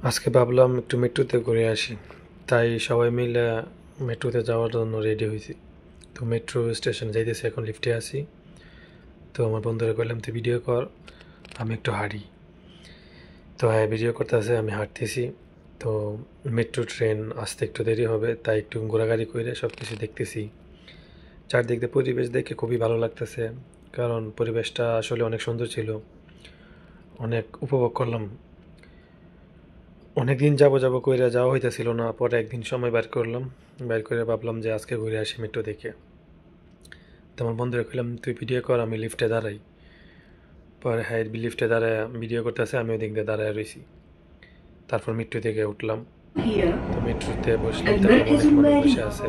আজকে ভাবলাম একটু মেট্রোতে ঘুরে আসি, তাই সবাই মিলে মেট্রোতে যাওয়ার জন্য রেডি হয়েছি। তো মেট্রো স্টেশন যাইতেছি, এখন লিফটে আছি। তো আমার বন্ধুরা বললাম তুই ভিডিও কর, আমি একটু হাঁটি। তো হ্যাঁ, ভিডিও করতেছে, আমি হাঁটতেছি। তো মেট্রো ট্রেন আসতে একটু দেরি হবে, তাই একটু ঘোরাঘুরি করে সব কিছু দেখতেছি। চারদিক দিয়ে পরিবেশ দেখে খুবই ভালো লাগতেছে, কারণ পরিবেশটা আসলে অনেক সুন্দর ছিল, অনেক উপভোগ করলাম। অনেক দিন যাবো কইরা যাওয়া হইতেছিল না, পরে একদিন সময় বের করলাম, বের করে ভাবলাম যে আজকে ঘুরে আসি মেট্রো দেখে। তো আমার বন্ধুরা কইলাম তুই ভিডিও কর, আমি লিফটে দাঁড়াই। পরে হ্যাঁ, লিফটে দাঁড়ায় ভিডিও করতেছে, আমি ওদিক দিয়ে দাঁড়ায় রয়েছি। তারপর মেট্রো থেকে উঠলাম। তো মেট্রোতে বসলাম, দেখলাম অনেক মানুষ বসে আছে।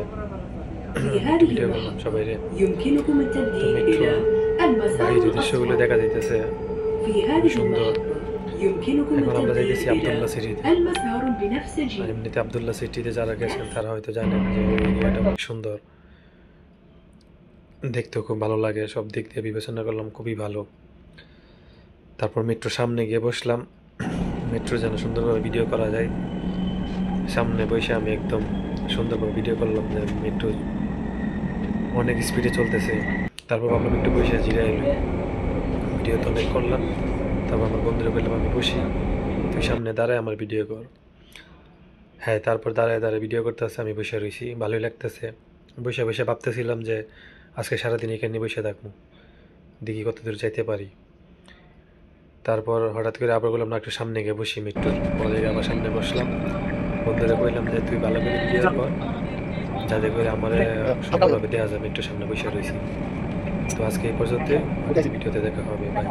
একটু ভিডিও করলাম সবাই রে। তো মেট্রোর বাইরের দৃশ্যগুলো দেখা যাইতেছে, খুবই সুন্দর। এখন আমরা যাইতেছি আবদুল্লাহ সিটিতে। আর এমনিতে আবদুল্লাহ সিটিতে যারা গেছেন তারা হয়তো জানেন যে ওই এরিয়াটা অনেক সুন্দর, দেখতেও খুব ভালো লাগে। সব দিক দিয়ে বিবেচনা করলাম, খুবই ভালো। তারপর মেট্রোর সামনে গিয়ে বসলাম, মেট্রো যেন সুন্দরভাবে ভিডিও করা যায়। সামনে বসে আমি একদম সুন্দরভাবে ভিডিও করলাম যে মেট্রো অনেক স্পিডে চলতেছে। তারপর ভাবলাম একটু বসে জিরাই এলো, ভিডিও তো অনেক করলাম। তারপর আমার বন্ধুরা বললাম আমি বসি, তুই সামনে দাঁড়ায় আমার ভিডিও কর। হ্যাঁ, তারপর দাঁড়ায় দাঁড়ায় ভিডিও করতেছে, আমি বসে রয়েছি, ভালোই লাগতেছে। বসে বসে ভাবতেছিলাম যে আজকে সারাদিন এখানে বসে থাকবো, দেখি কত দূর যাইতে পারি। তারপর হঠাৎ করে আবার বললাম না একটু সামনে গিয়ে বসি মেট্রোর, বলে আবার সামনে বসলাম। বন্ধুরা বললাম যে তুই ভালো করে ভিডিও কর, যাতে করে আমার সুন্দরভাবে দেওয়া যাবে, একটু সামনে বসে রয়েছি। তো আজকে এই পর্যন্ত, ভিডিওতে দেখা হবে, বাই।